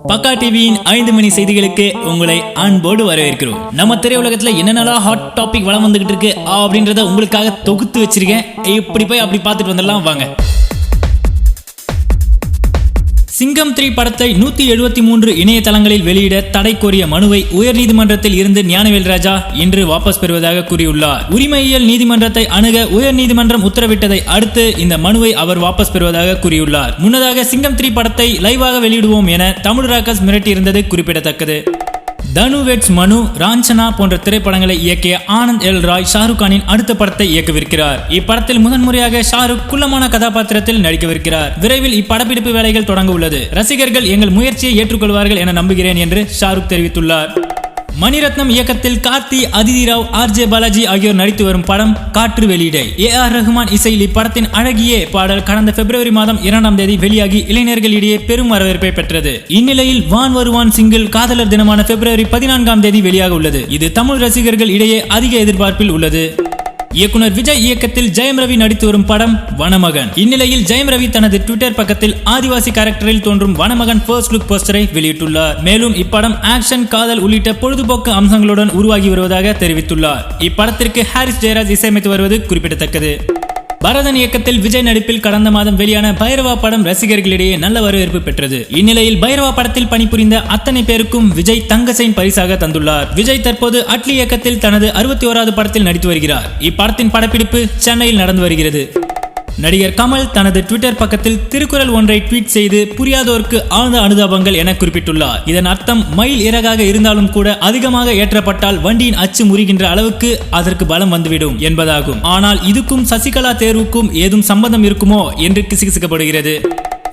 பக்கா டிவியின் 5 மணி செய்திகளுக்கு உங்களை அன்போடு வரவேற்கிறோம். நம்ம திரையுலகத்துல என்னென்னலாம் ஹாட் டாபிக் வளம் வந்துகிட்டு இருக்கு அப்படின்றத உங்களுக்காக தொகுத்து வச்சிருக்கேன். இப்படி போய் அப்படி பார்த்துட்டு வந்துடலாம் வாங்க. சிங்கம் 3 படத்தை 173 இணையதளங்களில் வெளியிட தடை கோரிய மனுவை உயர்நீதிமன்றத்தில் இருந்து ஞானவேல் ராஜா இன்று வாபஸ் பெறுவதாக கூறியுள்ளார். உரிமையியல் நீதிமன்றத்தை அணுக உயர்நீதிமன்றம் உத்தரவிட்டதை அடுத்து இந்த மனுவை அவர் வாபஸ் பெறுவதாக கூறியுள்ளார். முன்னதாக சிங்கம் 3 படத்தை லைவாக வெளியிடுவோம் என தமிழ் ராக்கர்ஸ் மிரட்டியிருந்தது குறிப்பிடத்தக்கது. தனு வெட்ஸ் மனு, ராஞ்சனா போன்ற திரைப்படங்களை இயக்கிய ஆனந்த் எல் ராய் ஷாருக் கானின் அடுத்த படத்தை இயக்கவிருக்கிறார். இப்படத்தில் முதன்முறையாக ஷாருக் குள்ளமான கதாபாத்திரத்தில் நடிக்கவிருக்கிறார். விரைவில் இப்படப்பிடிப்பு வேலைகள் தொடங்க உள்ளது. ரசிகர்கள் எங்கள் முயற்சியை ஏற்றுக்கொள்வார்கள் என நம்புகிறேன் என்று ஷாருக் தெரிவித்துள்ளார். மணிரத்னம் இயக்கத்தில் கார்த்தி, அதிதி ராவ், ஆர்ஜே பாலாஜி ஆகியோர் நடித்து வரும் படம் காற்று வெளியீடை. AR ரஹ்மான் இசையில் இப்படத்தின் அழகிய பாடல் கடந்த பிப்ரவரி மாதம் 2ஆம் தேதி வெளியாகி இளைஞர்களிடையே பெரும் வரவேற்பை பெற்றது. இந்நிலையில் வான் வருவான் சிங்கிள் காதலர் தினமான பிப்ரவரி 14ஆம் தேதி வெளியாக உள்ளது. இது தமிழ் ரசிகர்கள் இடையே அதிக எதிர்பார்ப்பில் உள்ளது. இயக்குனர் விஜய் இயக்கத்தில் ஜெயம் ரவி நடித்து வரும் படம் வனமகன். இந்நிலையில் ஜெயம் ரவி தனது ட்விட்டர் பக்கத்தில் ஆதிவாசி கேரக்டரில் தோன்றும் வனமகன் ஃபர்ஸ்ட் லுக் போஸ்டரை வெளியிட்டுள்ளார். மேலும் இப்படம் ஆக்ஷன், காதல் உள்ளிட்ட பொழுதுபோக்கு அம்சங்களுடன் உருவாகி வருவதாக தெரிவித்துள்ளார். இப்படத்திற்கு ஹாரிஸ் ஜெயராஜ் இசையமைத்து வருவது குறிப்பிடத்தக்கது. பரதன் இயக்கத்தில் விஜய் நடிப்பில் கடந்த மாதம் வெளியான பைரவா படம் ரசிகர்களிடையே நல்ல வரவேற்பு பெற்றது. இந்நிலையில் பைரவா படத்தில் பணிபுரிந்த அத்தனை பேருக்கும் விஜய் தங்க செயின் பரிசாக தந்துள்ளார். விஜய் தற்போது அட்லி இயக்கத்தில் தனது 61வது படத்தில் நடித்து வருகிறார். இப்படத்தின் படப்பிடிப்பு சென்னையில் நடந்து வருகிறது. நடிகர் கமல் தனது ட்விட்டர் பக்கத்தில் திருக்குறள் ஒன்றை ட்வீட் செய்து புரியாதோருக்கு ஆழ்ந்த அனுதாபங்கள் என குறிப்பிட்டுள்ளார். இதன் அர்த்தம் மயில் இறகாக இருந்தாலும் கூட அதிகமாக ஏற்றப்பட்டால் வண்டியின் அச்சு முறிகின்ற அளவுக்கு அதற்கு பலம் வந்துவிடும் என்பதாகும். ஆனால் இதுக்கும் சசிகலா தேர்வுக்கும் ஏதும் சம்பந்தம் இருக்குமோ என்று கிசுகிசுக்கப்படுகிறது.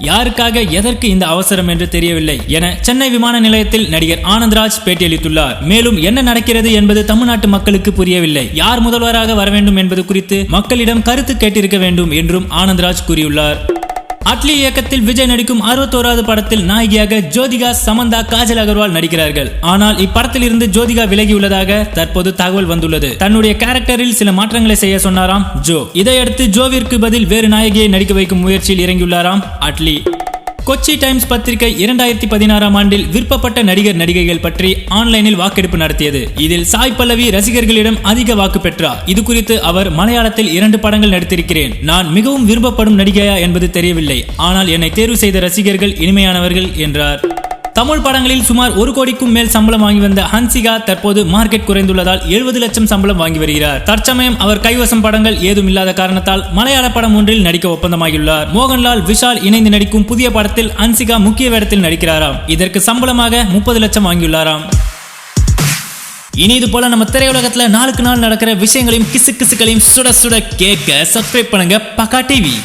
யாருக்காக எதற்கு இந்த அவசரம் என்று தெரியவில்லை என சென்னை விமான நிலையத்தில் நடிகர் ஆனந்த்ராஜ் பேட்டியளித்துள்ளார். மேலும் என்ன நடக்கிறது என்பது தமிழ்நாட்டு மக்களுக்கு புரியவில்லை. யார் முதல்வராக வர வேண்டும் என்பது குறித்து மக்களிடம் கருத்து கேட்டிருக்க வேண்டும் என்றும் ஆனந்த்ராஜ் கூறியுள்ளார். அட்லி இயக்கத்தில் விஜய் நடிக்கும் 61வது படத்தில் நாயகியாக ஜோதிகா, சமந்தா, காஜல் அகர்வால் நடிக்கிறார்கள். ஆனால் இப்படத்தில் இருந்து ஜோதிகா விலகியுள்ளதாக தற்போது தகவல் வந்துள்ளது. தன்னுடைய கேரக்டரில் சில மாற்றங்களை செய்ய சொன்னாராம் ஜோ. இதையடுத்து ஜோவிற்கு பதில் வேறு நாயகியை நடிக்க வைக்கும் முயற்சியில் இறங்கியுள்ளாராம் அட்லி. கொச்சி டைம்ஸ் பத்திரிகை 2016ஆம் ஆண்டில் விருப்பப்பட்ட நடிகர் நடிகைகள் பற்றி ஆன்லைனில் வாக்கெடுப்பு நடத்தியது. இதில் சாய் பல்லவி ரசிகர்களிடம் அதிக வாக்கு பெற்றார். இது குறித்து அவர் மலையாளத்தில் 2 படங்கள் நடித்திருக்கிறேன். நான் மிகவும் விரும்பப்படும் நடிகையா என்பது தெரியவில்லை. ஆனால் என்னை தேர்வு செய்த ரசிகர்கள் இனிமையானவர்கள் என்றார். தமிழ் படங்களில் சுமார் 1 கோடிக்கும் மேல் சம்பளம் வாங்கி வந்த ஹன்சிகா தற்போது மார்க்கெட் குறைந்துள்ளதால் 70 லட்சம் சம்பளம் வாங்கி வருகிறார். தற்சமயம் அவர் கைவசம் படங்கள் ஏதும் இல்லாத காரணத்தால் மலையாள படம் ஒன்றில் நடிக்க ஒப்பந்தமாகியுள்ளார். மோகன்லால், விஷால் இணைந்து நடிக்கும் புதிய படத்தில் ஹன்சிகா முக்கிய வேடத்தில் நடிக்கிறாராம். இதற்கு சம்பளமாக 30 லட்சம் வாங்கியுள்ளாராம். இனி இது போல நம்ம திரையுலகத்துல நாளுக்கு நாள் நடக்கிற விஷயங்களையும் கிசுக்களையும் சுட சுட கேட்க சப்ஸ்கிரைப் பண்ணுங்க பக்கா டிவி.